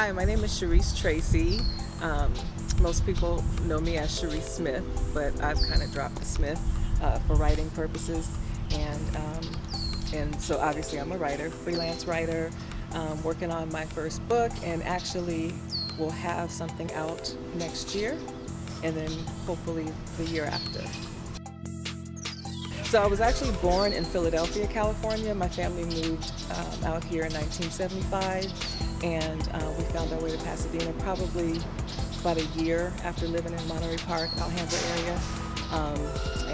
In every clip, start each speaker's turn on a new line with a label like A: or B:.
A: Hi, my name is Sharisse Tracey. Most people know me as Sharisse Smith, but I've kind of dropped the Smith for writing purposes. And so obviously I'm a writer, freelance writer, working on my first book, and actually will have something out next year and then hopefully the year after. So I was actually born in Philadelphia, California. My family moved out here in 1975, and we found our way to Pasadena probably about a year after living in Monterey Park, Alhambra area.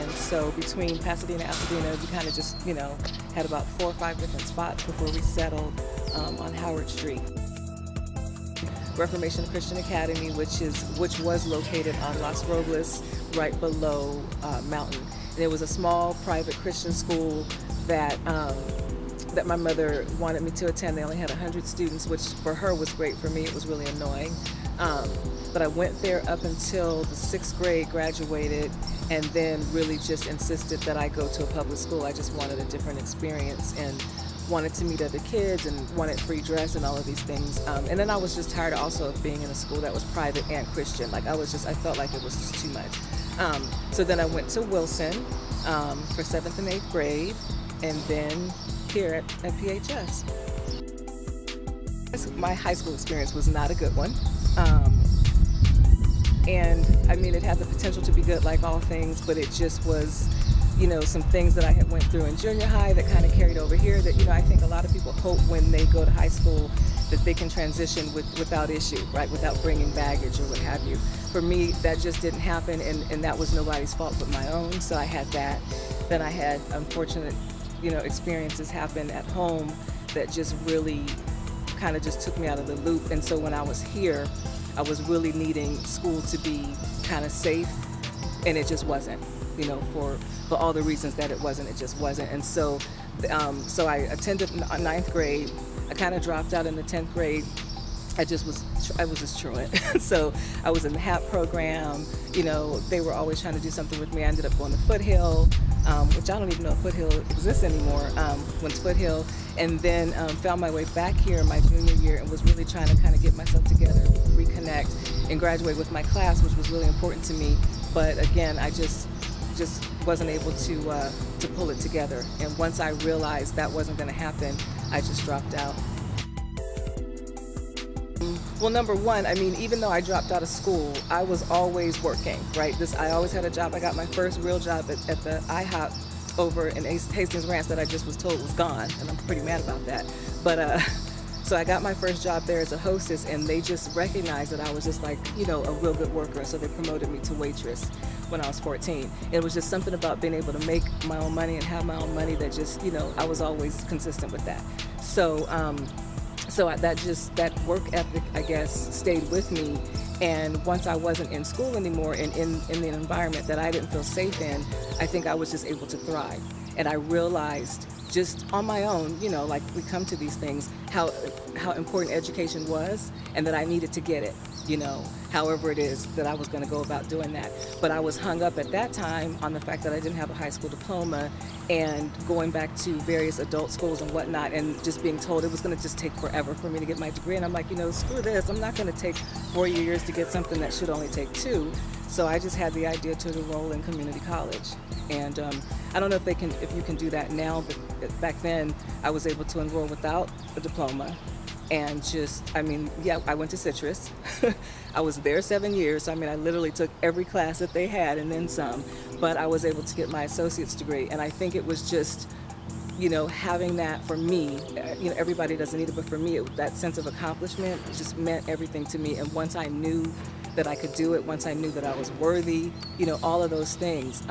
A: And so between Pasadena and Altadena, we kind of just, had about 4 or 5 different spots before we settled on Howard Street. Reformation Christian Academy, which was located on Los Robles, right below Mountain. And it was a small private Christian school that that my mother wanted me to attend. They only had 100 students, which for her was great. For me, it was really annoying. But I went there up until the 6th grade, graduated, and then really just insisted that I go to a public school. I just wanted a different experience and wanted to meet other kids and wanted free dress and all of these things. And then I was just tired also of being in a school that was private and Christian. Like I felt like it was just too much. So then I went to Wilson for 7th and 8th grade, and then here at PHS. My high school experience was not a good one. And I mean, it had the potential to be good like all things, but it just was, some things that I had went through in junior high that kind of carried over here that, I think a lot of people hope when they go to high school that they can transition without issue, right? Without bringing baggage or what have you. For me, that just didn't happen, and that was nobody's fault but my own. So I had that. Then I had unfortunate, experiences happen at home that just really kind of just took me out of the loop. And so when I was here, I was really needing school to be kind of safe, and it just wasn't, for all the reasons that it just wasn't. And so, so I attended 9th grade. I kind of dropped out in the 10th grade. I was just truant. So I was in the HAP program. They were always trying to do something with me. I ended up going to Foothill, which I don't even know if Foothill exists anymore. Went to Foothill, and then found my way back here my junior year and was really trying to kind of get myself together, reconnect, and graduate with my class, which was really important to me. But again, I just wasn't able to pull it together. And once I realized that wasn't going to happen, I just dropped out. Well, number one, I mean, even though I dropped out of school, I was always working, right? I always had a job. I got my first real job at the IHOP over in Hastings Ranch that I just was told was gone, and I'm pretty mad about that. But so I got my first job there as a hostess, and they just recognized that I was just like, a real good worker, so they promoted me to waitress when I was 14. It was just something about being able to make my own money and have my own money that just, I was always consistent with that. So that work ethic, I guess, stayed with me. And once I wasn't in school anymore and in an environment that I didn't feel safe in, I think I was just able to thrive. And I realized just on my own, like we come to these things, how important education was, and that I needed to get it, however it is that I was going to go about doing that. But I was hung up at that time on the fact that I didn't have a high school diploma, and going back to various adult schools and whatnot, and just being told it was going to just take forever for me to get my degree. And I'm like, screw this. I'm not going to take 4 years to get something that should only take 2. So I just had the idea to enroll in community college. And I don't know if you can do that now, but back then I was able to enroll without a diploma. And I went to Citrus. I was there 7 years. So, I literally took every class that they had and then some. But I was able to get my associate's degree. And I think it was just, having that for me, everybody doesn't need it, but for me, that sense of accomplishment just meant everything to me. And once I knew that I could do it, once I knew that I was worthy, all of those things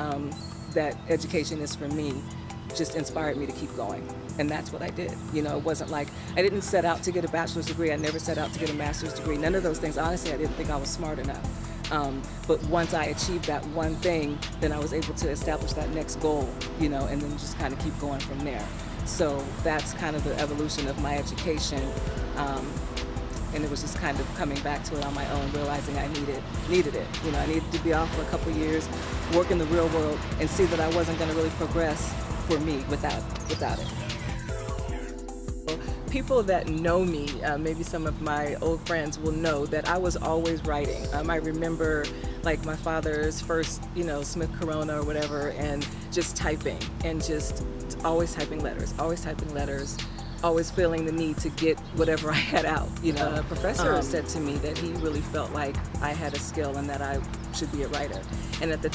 A: that education is for me, just inspired me to keep going. And that's what I did. It wasn't like, I didn't set out to get a bachelor's degree. I never set out to get a master's degree. None of those things. Honestly, I didn't think I was smart enough. But once I achieved that one thing, then I was able to establish that next goal, and then just kind of keep going from there. So that's kind of the evolution of my education. And it was just kind of coming back to it on my own, realizing I needed it. I needed to be off for a couple years, work in the real world, and see that I wasn't going to really progress for me without it. people that know me, maybe some of my old friends will know that I was always writing. I remember like my father's first, Smith Corona or whatever, and just typing and just always typing letters, always feeling the need to get whatever I had out. A professor said to me that he really felt like I had a skill and that I should be a writer. And at that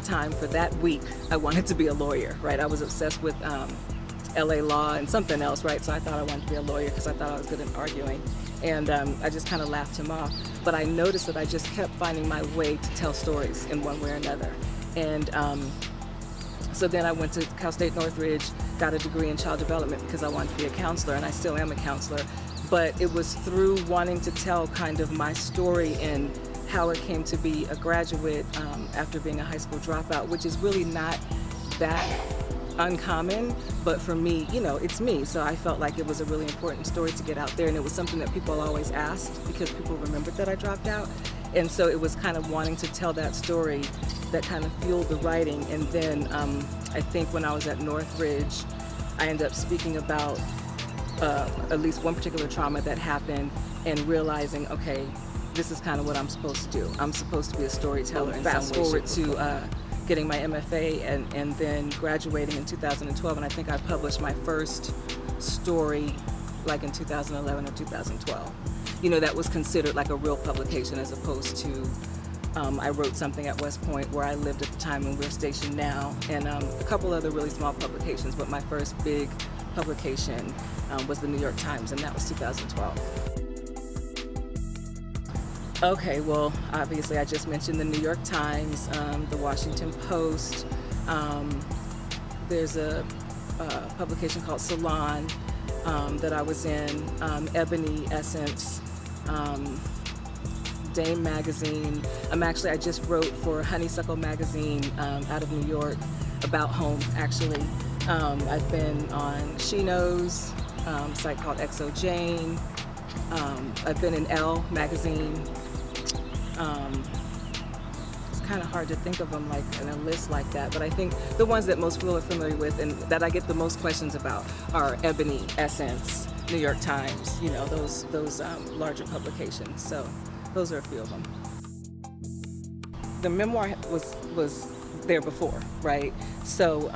A: time, for that week, I wanted to be a lawyer, right? I was obsessed with LA law and something else, right? So I thought I wanted to be a lawyer because I thought I was good at arguing. And I just kind of laughed him off. But I noticed that I just kept finding my way to tell stories in one way or another. And so then I went to Cal State Northridge, got a degree in child development because I wanted to be a counselor, and I still am a counselor. But it was through wanting to tell kind of my story and how it came to be a graduate after being a high school dropout, which is really not that uncommon, but for me, it's me. So I felt like it was a really important story to get out there, and it was something that people always asked because people remembered that I dropped out. And so it was kind of wanting to tell that story that kind of fueled the writing. And then I think when I was at Northridge, I ended up speaking about at least one particular trauma that happened and realizing, okay, this is kind of what I'm supposed to do. I'm supposed to be a storyteller. And fast forward to getting my MFA and then graduating in 2012, and I think I published my first story like in 2011 or 2012. That was considered like a real publication as opposed to I wrote something at West Point where I lived at the time and we're stationed now, and a couple other really small publications, but my first big publication was the New York Times, and that was 2012. Okay, well, obviously I just mentioned the New York Times, the Washington Post. There's a publication called Salon that I was in, Ebony, Essence, Dame Magazine. I just wrote for Honeysuckle Magazine out of New York about home, actually. I've been on She Knows, a site called XO Jane. I've been in Elle Magazine. It's kind of hard to think of them like in a list like that, but I think the ones that most people are familiar with and that I get the most questions about are Ebony, Essence, New York Times, those larger publications. So those are a few of them. The memoir was there before, right? So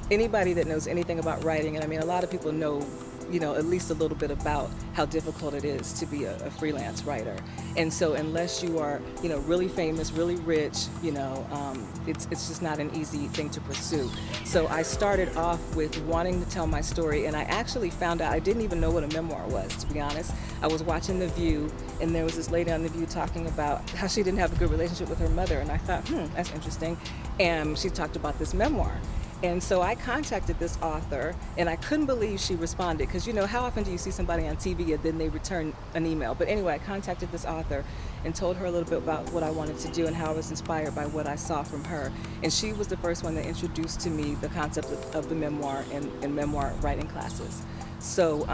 A: anybody that knows anything about writing, and I mean a lot of people know at least a little bit about how difficult it is to be a freelance writer. And so unless you are, really famous, really rich, it's just not an easy thing to pursue. So I started off with wanting to tell my story, and I actually found out I didn't even know what a memoir was, to be honest. I was watching The View, and there was this lady on The View talking about how she didn't have a good relationship with her mother, and I thought, that's interesting. And she talked about this memoir. And so I contacted this author, and I couldn't believe she responded, because how often do you see somebody on TV and then they return an email? But anyway, I contacted this author and told her a little bit about what I wanted to do and how I was inspired by what I saw from her. And she was the first one that introduced to me the concept of the memoir and memoir writing classes. So,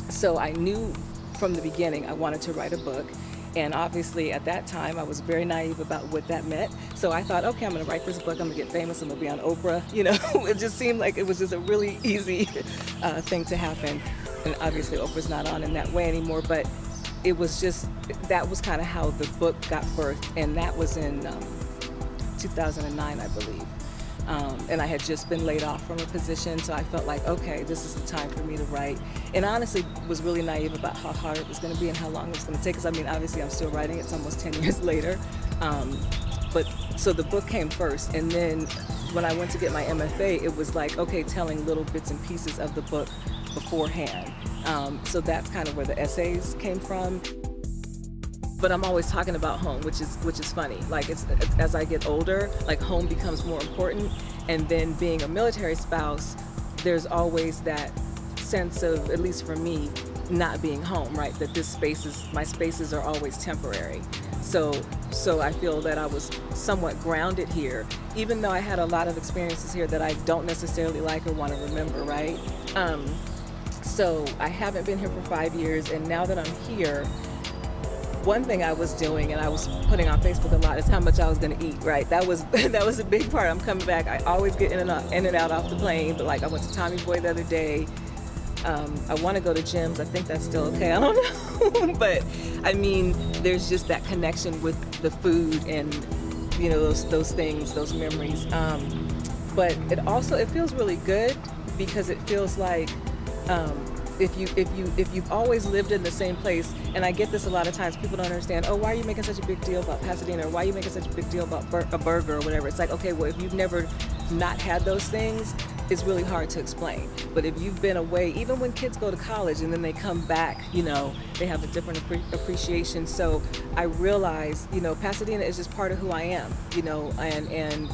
A: so I knew from the beginning I wanted to write a book. And obviously at that time I was very naive about what that meant. So I thought, okay, I'm gonna write this book, I'm gonna get famous, I'm gonna be on Oprah. It just seemed like it was just a really easy thing to happen. And obviously Oprah's not on in that way anymore, but it was just, that was kind of how the book got birthed. And that was in 2009, I believe. And I had just been laid off from a position, so I felt like, okay, this is the time for me to write. And honestly was really naive about how hard it was going to be and how long it was going to take, because I mean, obviously I'm still writing, it's almost 10 years later. But so the book came first, and then when I went to get my MFA, it was like, okay, telling little bits and pieces of the book beforehand. So that's kind of where the essays came from. But I'm always talking about home, which is funny. Like as I get older, like home becomes more important. And then being a military spouse, there's always that sense of, at least for me, not being home, right? That my spaces are always temporary. So I feel that I was somewhat grounded here, even though I had a lot of experiences here that I don't necessarily like or want to remember, right? So I haven't been here for 5 years, and now that I'm here, one thing I was doing, and I was putting on Facebook a lot, is how much I was going to eat, right? That was a big part. I'm coming back. I always get in and out off the plane, but like I went to Tommy Boy the other day. I want to go to gyms. I think that's still okay. I don't know. But I mean, there's just that connection with the food and, you know, those things, those memories. But it feels really good because it feels like if you've always lived in the same place, and I get this a lot of times, people don't understand, oh, why are you making such a big deal about Pasadena, or why are you making such a big deal about a burger or whatever. It's like, okay, well, if you've never not had those things, it's really hard to explain. But if you've been away, even when kids go to college and then they come back, you know, they have a different appreciation. So I realize, you know, Pasadena is just part of who I am, you know, and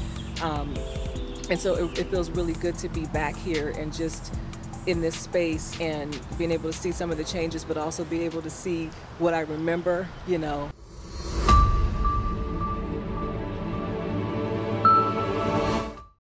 A: so it feels really good to be back here and just in this space and being able to see some of the changes, but also be able to see what I remember, you know,